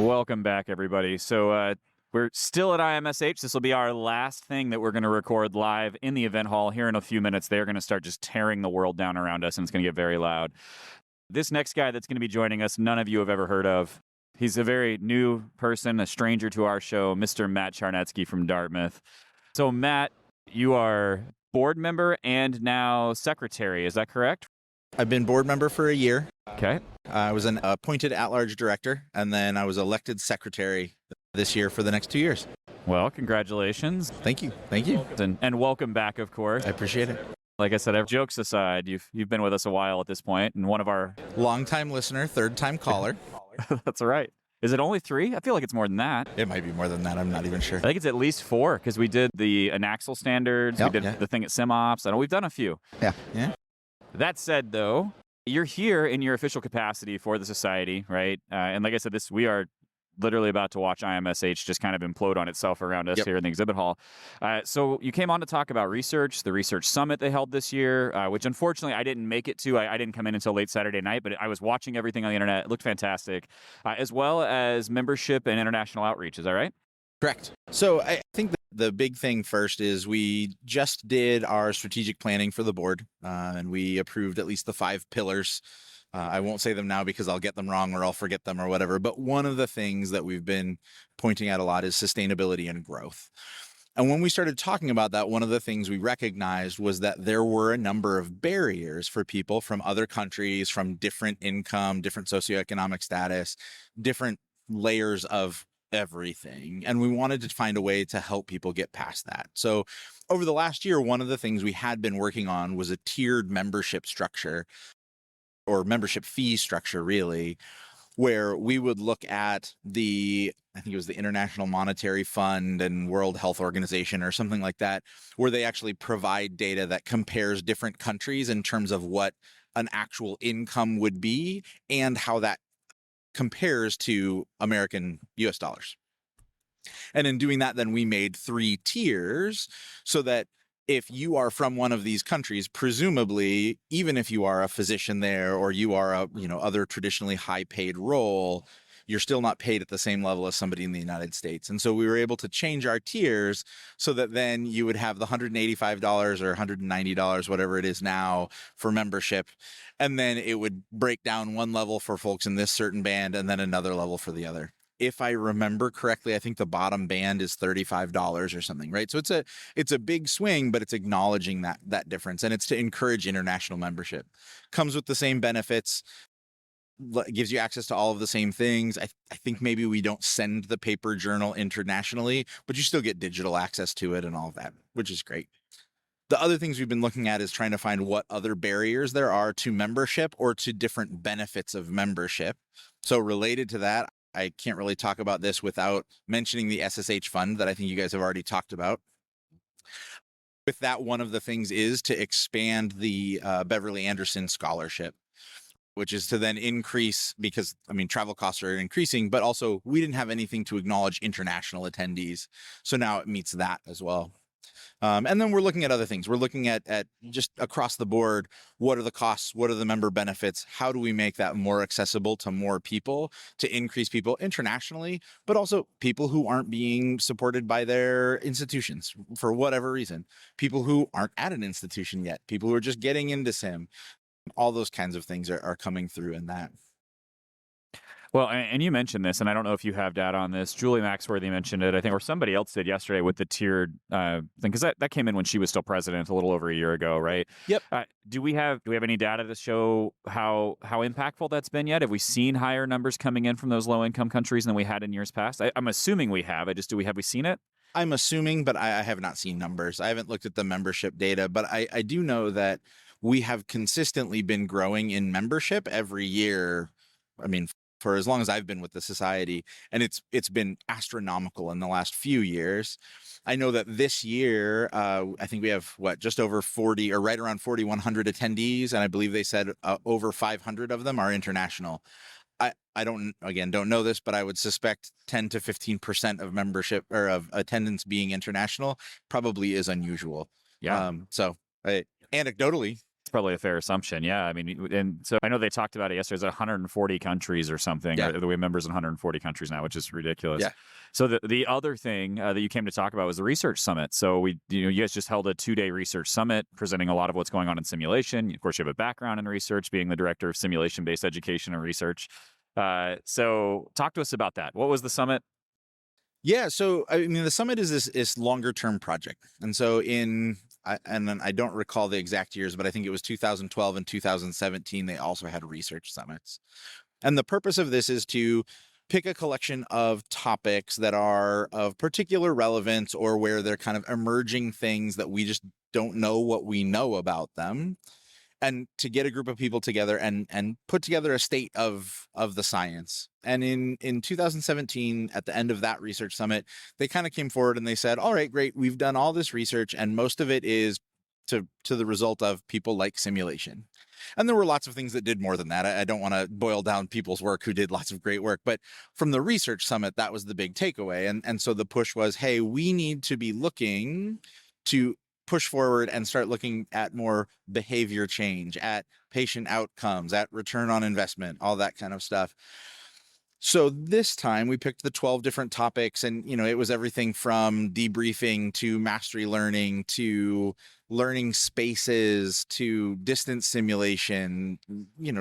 Welcome back, everybody. So we're still at IMSH. This will be our last thing that we're going to record live in the event hall here in a few minutes. They're going to start just tearing the world down around us, and it's going to get very loud. This next guy that's going to be joining us, none of you have ever heard of. He's a very new person, a stranger to our show, Mr. Matt Charnetski from Dartmouth. So, Matt, you are board member and now secretary. Is that correct? I've been board member for a year. Okay. I was an appointed at-large director, and then I was elected secretary this year for the next 2 years. Well, congratulations. Thank you. Thank you. And welcome back, of course. I appreciate it. Like I said, jokes aside, you've been with us a while at this point, and one of our Long-time listener, third-time caller. That's right. Is it only 3? I feel like it's more than that. It might be more than that. I'm not even sure. I think it's at least 4 because we did the Anaxle standards. Yep, we did the thing at SimOps. I know we've done a few. Yeah. That said, though, you're here in your official capacity for the society, right? And like I said, we are literally about to watch IMSH just kind of implode on itself around us here in the exhibit hall. So you came on to talk about research, the research summit they held this year, which unfortunately I didn't make it to. I didn't come in until late Saturday night, but I was watching everything on the internet. It looked fantastic, as well as membership and international outreach. Is that right? Correct. So I think the big thing first is we just did our strategic planning for the board, and we approved at least the 5 pillars. I won't say them now because I'll get them wrong or I'll forget them or whatever. But one of the things that we've been pointing at a lot is sustainability and growth. And when we started talking about that, one of the things we recognized was that there were a number of barriers for people from other countries, from different income, different socioeconomic status, different layers of everything. And we wanted to find a way to help people get past that. So over the last year, one of the things we had been working on was a tiered membership structure, or membership fee structure, really, where we would look at I think it was the International Monetary Fund and World Health Organization or something like that, where they actually provide data that compares different countries in terms of what an actual income would be and how that compares to American US dollars. And in doing that, then we made 3 tiers so that if you are from one of these countries, presumably, even if you are a physician there or you are a other traditionally high paid role, you're still not paid at the same level as somebody in the United States. And so we were able to change our tiers so that then you would have the $185 or $190, whatever it is now, for membership. And then it would break down one level for folks in this certain band and then another level for the other. If I remember correctly, I think the bottom band is $35 or something, right? So it's a big swing, but it's acknowledging that difference, and it's to encourage international membership. Comes with the same benefits, gives you access to all of the same things. I think maybe we don't send the paper journal internationally, but you still get digital access to it and all of that, which is great. The other things we've been looking at is trying to find what other barriers there are to membership or to different benefits of membership. So related to that, I can't really talk about this without mentioning the SSH fund that I think you guys have already talked about. With that, one of the things is to expand the Beverly Anderson scholarship, which is to then increase, because travel costs are increasing, but also we didn't have anything to acknowledge international attendees. So now it meets that as well. And then we're looking at other things. We're looking at just across the board, what are the costs? What are the member benefits? How do we make that more accessible to more people, to increase people internationally, but also people who aren't being supported by their institutions for whatever reason, people who aren't at an institution yet, people who are just getting into Sim. All those kinds of things are coming through in that. Well, and you mentioned this, and I don't know if you have data on this. Julie Maxworthy mentioned it, I think, or somebody else did yesterday with the tiered thing, because that came in when she was still president a little over a year ago, right? Yep. Do we have any data to show how impactful that's been yet? Have we seen higher numbers coming in from those low income countries than we had in years past? I'm assuming we have. Have we seen it? I'm assuming, but I have not seen numbers. I haven't looked at the membership data, but I do know that we have consistently been growing in membership every year. For as long as I've been with the society, and it's been astronomical in the last few years. I know that this year, I think we have just over 40 or right around 4,100 attendees, and I believe they said over 500 of them are international. I don't know this, but I would suspect 10 to 15% of membership or of attendance being international probably is unusual. Yeah. So anecdotally, It's probably a fair assumption. Yeah. I mean, and so I know they talked about it yesterday. It's 140 countries or something. Yeah. Or we have members in 140 countries now, which is ridiculous. Yeah. So the other thing that you came to talk about was the research summit. So you guys just held a 2-day research summit presenting a lot of what's going on in simulation. Of course, you have a background in research, being the director of simulation-based education and research. So talk to us about that. What was the summit? Yeah, so I mean, the summit is this longer term project, and so and then I don't recall the exact years, but I think it was 2012 and 2017. They also had research summits, and the purpose of this is to pick a collection of topics that are of particular relevance or where they're kind of emerging things that we just don't know what we know about them, and to get a group of people together and put together a state of the science. And in 2017, at the end of that research summit, they kind of came forward and they said, all right, great, we've done all this research and most of it is to the result of people like simulation. And there were lots of things that did more than that. I don't want to boil down people's work who did lots of great work, but from the research summit, that was the big takeaway. And so the push was, hey, we need to be looking to push forward and start looking at more behavior change, at patient outcomes, at return on investment, all that kind of stuff. So this time we picked the 12 different topics, and it was everything from debriefing to mastery learning to learning spaces to distance simulation,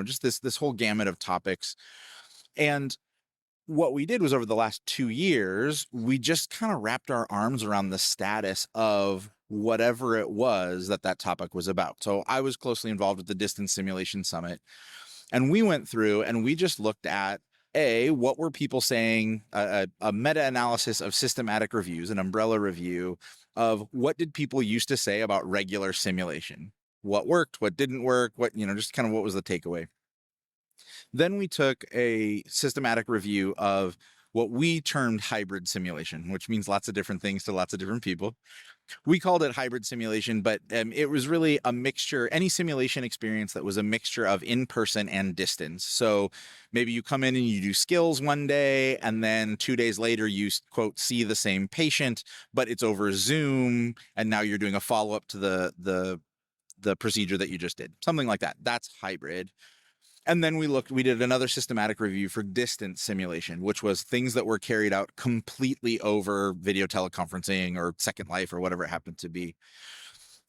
just this whole gamut of topics. And what we did was, over the last 2 years, we just kind of wrapped our arms around the status of whatever it was that topic was about. So I was closely involved with the Distance Simulation Summit, and we went through and we just looked at, what were people saying, a meta-analysis of systematic reviews, an umbrella review of what did people used to say about regular simulation, what worked, what didn't work, just kind of what was the takeaway. Then we took a systematic review of what we termed hybrid simulation, which means lots of different things to lots of different people. We called it hybrid simulation, but it was really a mixture, any simulation experience that was a mixture of in-person and distance. So maybe you come in and you do skills one day, and then 2 days later you, quote, see the same patient, but it's over Zoom, and now you're doing a follow-up to the procedure that you just did. Something like that. That's hybrid. And then we did another systematic review for distance simulation, which was things that were carried out completely over video teleconferencing or Second Life or whatever it happened to be.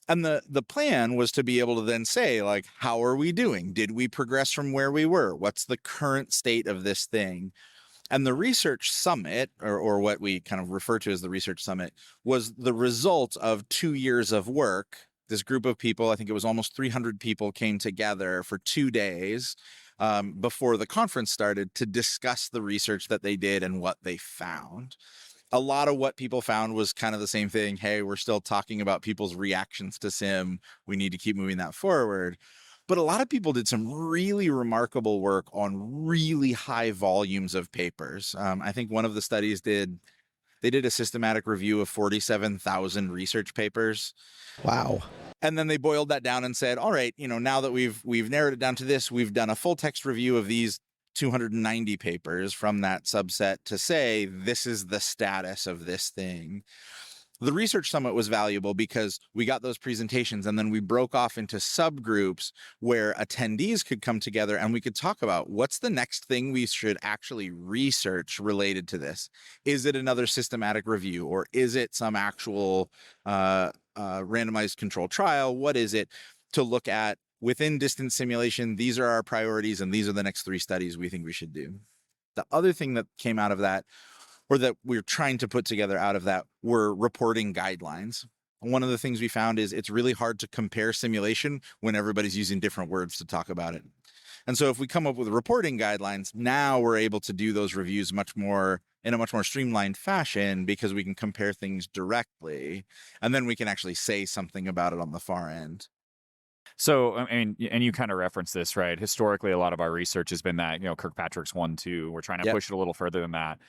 And the plan was to be able to then say, like, how are we doing? Did we progress from where we were? What's the current state of this thing? And the research summit, or what we kind of refer to as the research summit, was the result of 2 years of work. This group of people, I think it was almost 300 people, came together for 2 days before the conference started to discuss the research that they did and what they found. A lot of what people found was kind of the same thing. Hey, we're still talking about people's reactions to sim. We need to keep moving that forward. But a lot of people did some really remarkable work on really high volumes of papers. I think one of the studies did a systematic review of 47,000 research papers. Wow. And then they boiled that down and said, all right, now that we've narrowed it down to this, we've done a full text review of these 290 papers from that subset to say, this is the status of this thing. The research summit was valuable because we got those presentations and then we broke off into subgroups where attendees could come together and we could talk about what's the next thing we should actually research related to this. Is it another systematic review, or is it some actual randomized controlled trial? What is it to look at within distance simulation? These are our priorities and these are the next 3 studies we think we should do. The other thing that came out of that, or that we're trying to put together out of that, were reporting guidelines. One of the things we found is it's really hard to compare simulation when everybody's using different words to talk about it. And so if we come up with reporting guidelines, now we're able to do those reviews in a much more streamlined fashion, because we can compare things directly, and then we can actually say something about it on the far end. So, I mean, and you kind of referenced this, right? Historically, a lot of our research has been that, Kirkpatrick's 1-2. We're trying to push it a little further than that.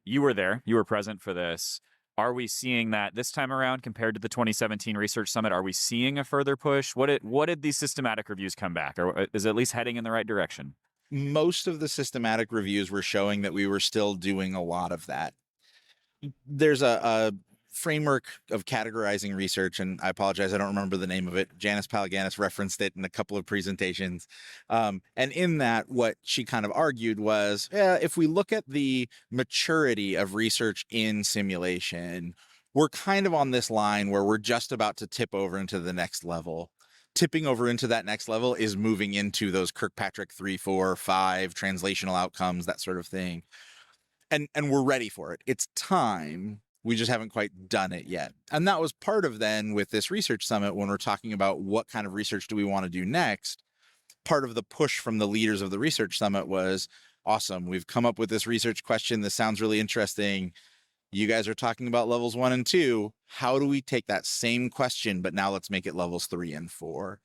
You were there. You were present for this. Are we seeing that this time around compared to the 2017 Research Summit? Are we seeing a further push? What did these systematic reviews come back? Or is it at least heading in the right direction? Most of the systematic reviews were showing that we were still doing a lot of that. There's a framework of categorizing research, and I apologize, I don't remember the name of it. Janice Palaganis referenced it in a couple of presentations. And in that, what she kind of argued was, if we look at the maturity of research in simulation, we're kind of on this line where we're just about to tip over into the next level. Tipping over into that next level is moving into those Kirkpatrick 3, 4, 5 translational outcomes, that sort of thing. And we're ready for it. It's time. We just haven't quite done it yet. And that was part of then with this research summit, when we're talking about what kind of research do we want to do next, part of the push from the leaders of the research summit was, awesome, we've come up with this research question. This sounds really interesting. You guys are talking about levels 1 and 2. How do we take that same question, but now let's make it levels 3 and 4?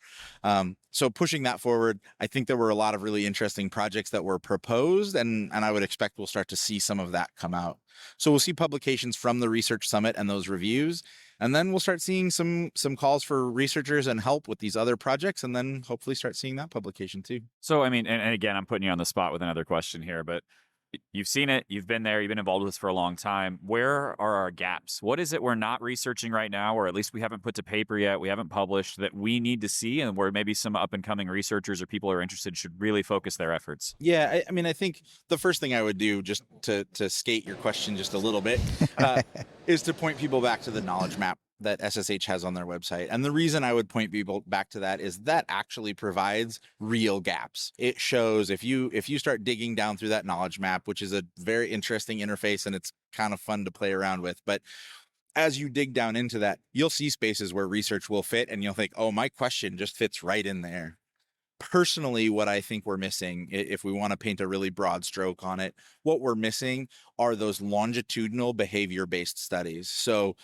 So pushing that forward, I think there were a lot of really interesting projects that were proposed, and I would expect we'll start to see some of that come out. So we'll see publications from the research summit and those reviews, and then we'll start seeing some calls for researchers and help with these other projects, and then hopefully start seeing that publication too. So, I mean, and again, I'm putting you on the spot with another question here, but you've seen it, you've been there, you've been involved with this for a long time. Where are our gaps? What is it we're not researching right now, or at least we haven't put to paper yet, we haven't published, that we need to see, and where maybe some up and coming researchers or people who are interested should really focus their efforts? Yeah, I mean, I think the first thing I would do, just to skate your question just a little bit, is to point people back to the knowledge map that SSH has on their website. And the reason I would point people back to that is that actually provides real gaps. It shows, if you start digging down through that knowledge map, which is a very interesting interface and it's kind of fun to play around with, but as you dig down into that, you'll see spaces where research will fit, and you'll think, oh, my question just fits right in there. Personally, what I think we're missing, if we want to paint a really broad stroke on it, what we're missing are those longitudinal behavior-based studies. So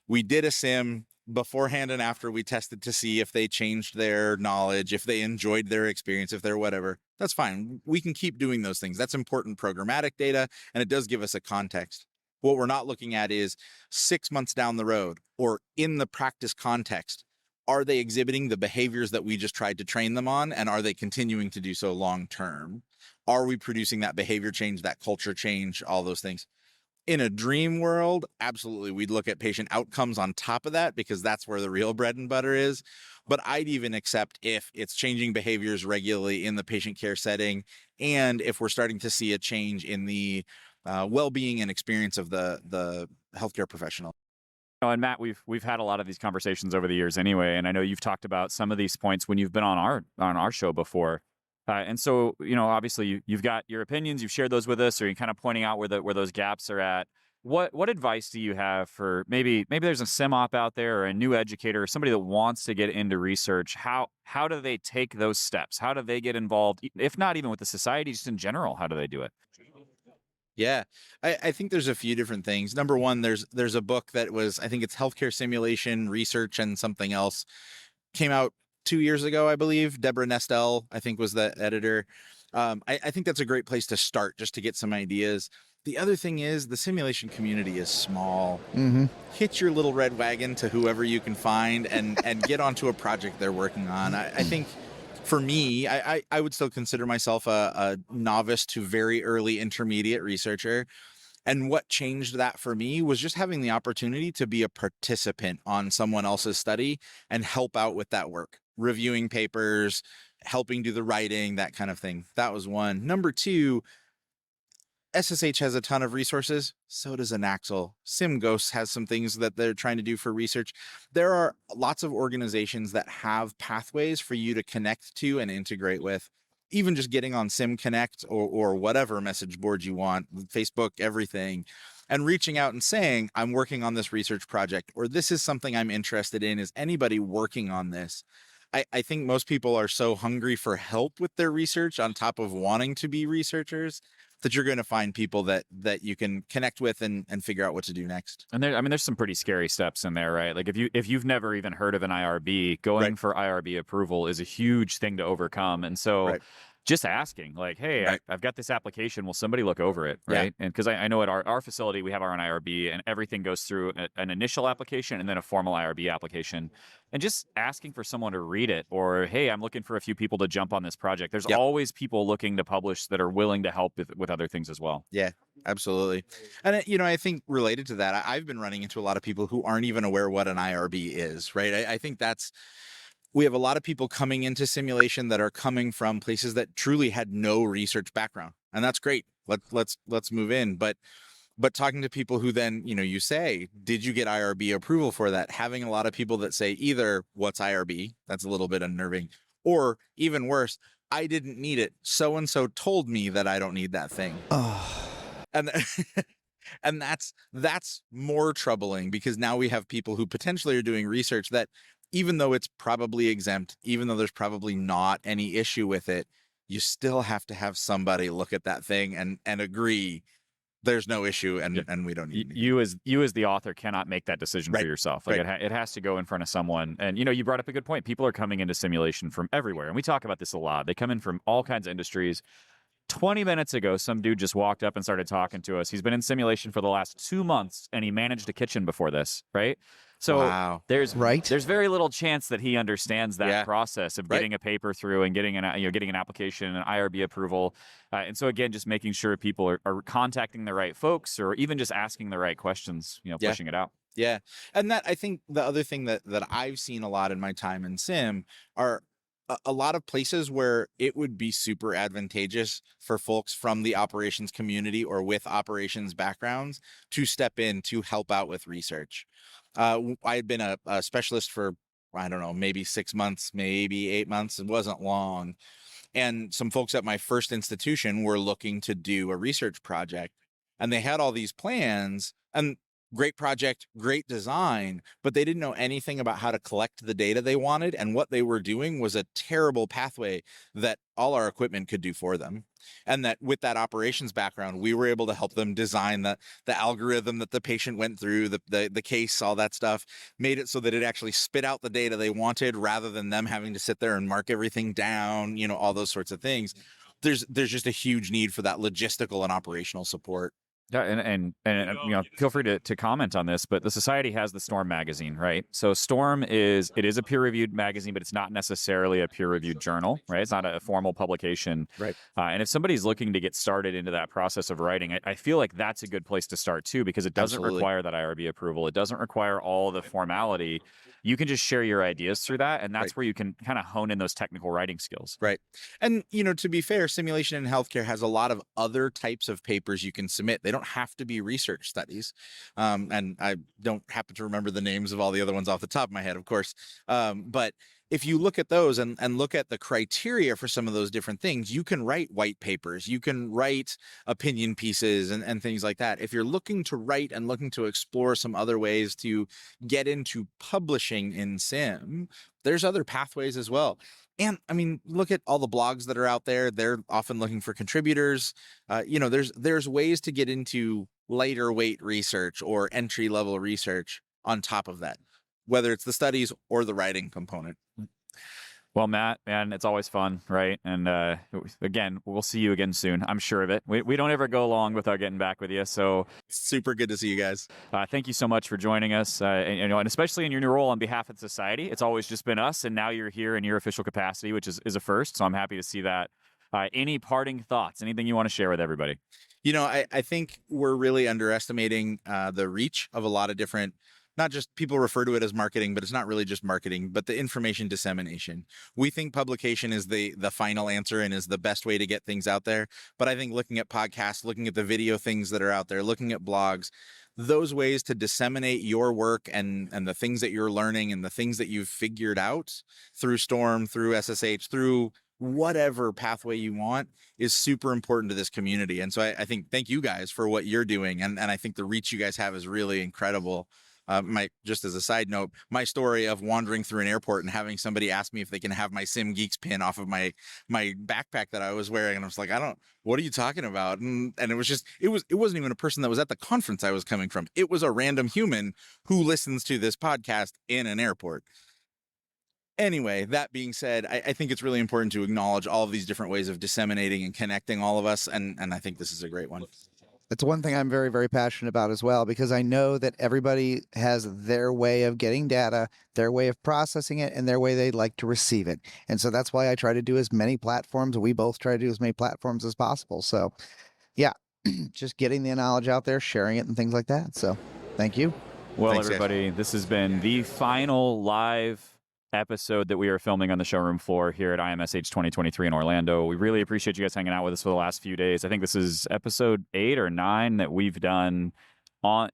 we did a sim beforehand and after, we tested to see if they changed their knowledge, if they enjoyed their experience, if they're whatever. That's fine. We can keep doing those things. That's important programmatic data, and it does give us a context. What we're not looking at is 6 months down the road, or in the practice context, are they exhibiting the behaviors that we just tried to train them on, and are they continuing to do so long term? Are we producing that behavior change, that culture change, all those things? In a dream world, absolutely, we'd look at patient outcomes on top of that, because that's where the real bread and butter is. But I'd even accept if it's changing behaviors regularly in the patient care setting, and if we're starting to see a change in the well-being and experience of the healthcare professional. And Matt, we've had a lot of these conversations over the years anyway, and I know you've talked about some of these points when you've been on our show before. And so, obviously you've got your opinions, you've shared those with us, or you're kind of pointing out where those gaps are at. What advice do you have for maybe there's a sim op out there, or a new educator, or somebody that wants to get into research? How do they take those steps? How do they get involved? If not even with the society, just in general, how do they do it? Yeah, I think there's a few different things. Number one, there's a book that was, I think it's Healthcare Simulation Research and something else, came out 2 years ago, I believe. Deborah Nestel, I think, was the editor. I think that's a great place to start, just to get some ideas. The other thing is, the simulation community is small. Mm-hmm. Hitch your little red wagon to whoever you can find and get onto a project they're working on. I think for me, I would still consider myself a novice to very early intermediate researcher. And what changed that for me was just having the opportunity to be a participant on someone else's study and help out with that work, reviewing papers, helping do the writing, that kind of thing. That was one. Number two, SSH has a ton of resources. So does Anaxel. SimGhosts has some things that they're trying to do for research. There are lots of organizations that have pathways for you to connect to and integrate with. Even just getting on SimConnect or whatever message board you want, Facebook, everything, and reaching out and saying, I'm working on this research project, or this is something I'm interested in. Is anybody working on this? I think most people are so hungry for help with their research on top of wanting to be researchers, that you're going to find people that you can connect with and figure out what to do next. And there's some pretty scary steps in there, right? Like if you've never even heard of an IRB, going Right. for IRB approval is a huge thing to overcome. And so Right. just asking like, hey, Right. I've got this application. Will somebody look over it? Yeah. Right. And because I know at our facility, we have our own IRB and everything goes through an initial application and then a formal IRB application. And just asking for someone to read it, or, hey, I'm looking for a few people to jump on this project. There's Yep. always people looking to publish that are willing to help with other things as well. Yeah, absolutely. And, I think related to that, I've been running into a lot of people who aren't even aware what an IRB is, right? I think we have a lot of people coming into simulation that are coming from places that truly had no research background, and that's great. Let's move in. But talking to people who then, you say, did you get IRB approval for that? Having a lot of people that say either what's IRB, that's a little bit unnerving, or even worse, I didn't need it. So-and-so told me that I don't need that thing. And and that's more troubling, because now we have people who potentially are doing research that, even though it's probably exempt, even though there's probably not any issue with it, you still have to have somebody look at that thing and agree there's no issue, and we don't need anything. You as the author cannot make that decision Right. for yourself. Like Right. it has to go in front of someone. And you brought up a good point. People are coming into simulation from everywhere, and we talk about this a lot. They come in from all kinds of industries. 20 minutes ago, some dude just walked up and started talking to us. He's been in simulation for the last 2 months, and he managed a kitchen before this, right? So Wow. there's Right. there's very little chance that he understands that Yeah. process of Right. getting a paper through and getting an application, an IRB approval. And so again, just making sure people are contacting the right folks, or even just asking the right questions, Yeah. pushing it out. Yeah. And I think the other thing that I've seen a lot in my time in sim are a lot of places where it would be super advantageous for folks from the operations community or with operations backgrounds to step in to help out with research. I had been a specialist for, I don't know, maybe 6 months, maybe 8 months. It wasn't long. And some folks at my first institution were looking to do a research project, and they had all these plans, and great project, great design, but they didn't know anything about how to collect the data they wanted. And what they were doing was a terrible pathway that all our equipment could do for them. And that with that operations background, we were able to help them design the algorithm that the patient went through, the case, all that stuff, made it so that it actually spit out the data they wanted, rather than them having to sit there and mark everything down, all those sorts of things. There's just a huge need for that logistical and operational support. Yeah, and feel free to comment on this, but the society has the Storm magazine, right? So Storm is a peer-reviewed magazine, but it's not necessarily a peer-reviewed journal, right? It's not a formal publication, Right. And if somebody's looking to get started into that process of writing, I feel like that's a good place to start too, because it doesn't Absolutely. require that IRB approval. It doesn't require all the formality. You can just share your ideas through that, and that's Right. where you can kind of hone in those technical writing skills. Right. And, to be fair, simulation in healthcare has a lot of other types of papers you can submit. They don't have to be research studies. And I don't happen to remember the names of all the other ones off the top of my head, of course. But if you look at those and look at the criteria for some of those different things, you can write white papers, you can write opinion pieces and things like that. If you're looking to write and looking to explore some other ways to get into publishing in sim, there's other pathways as well. And I mean, look at all the blogs that are out there. They're often looking for contributors. There's ways to get into lighter weight research or entry level research on top of that, whether it's the studies or the writing component. Well, Matt, man, it's always fun, right? And again, we'll see you again soon. I'm sure of it. We don't ever go long without getting back with you. So Super good to see you guys. thank you so much for joining us. And especially in your new role on behalf of society. It's always just been us, and now you're here in your official capacity, which is a first. So I'm happy to see that. Any parting thoughts? Anything you want to share with everybody? I think we're really underestimating the reach of a lot of different, not just people refer to it as marketing, but it's not really just marketing, but the information dissemination. We think publication is the final answer and is the best way to get things out there. But I think looking at podcasts, looking at the video things that are out there, looking at blogs, those ways to disseminate your work and the things that you're learning and the things that you've figured out through Storm, through SSH, through whatever pathway you want, is super important to this community. And so I think thank you guys for what you're doing. And I think the reach you guys have is really incredible. Just as a side note, my story of wandering through an airport and having somebody ask me if they can have my SimGeeks pin off of my backpack that I was wearing, and I was like, what are you talking about? And it was just, it wasn't even a person that was at the conference I was coming from. It was a random human who listens to this podcast in an airport. Anyway, that being said, I think it's really important to acknowledge all of these different ways of disseminating and connecting all of us, and I think this is a great one. It's one thing I'm very, very passionate about as well, because I know that everybody has their way of getting data, their way of processing it, and their way they'd like to receive it. And so that's why I try to do as many platforms. We both try to do as many platforms as possible. So yeah, just getting the knowledge out there, sharing it and things like that. So thank you. Well, Thanks, everybody, this has been the final live episode that we are filming on the showroom floor here at IMSH 2023 in Orlando. We really appreciate you guys hanging out with us for the last few days. I think this is episode 8 or 9 that we've done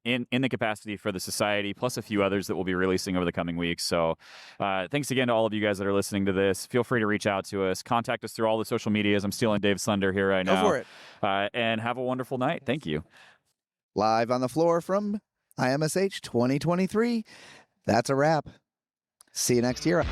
in the capacity for the society, plus a few others that we'll be releasing over the coming weeks. So thanks again to all of you guys that are listening to this. Feel free to reach out to us. Contact us through all the social medias. I'm stealing Dave's thunder here right now. Go for it. And have a wonderful night. Thank you. Live on the floor from IMSH 2023. That's a wrap. See you next year.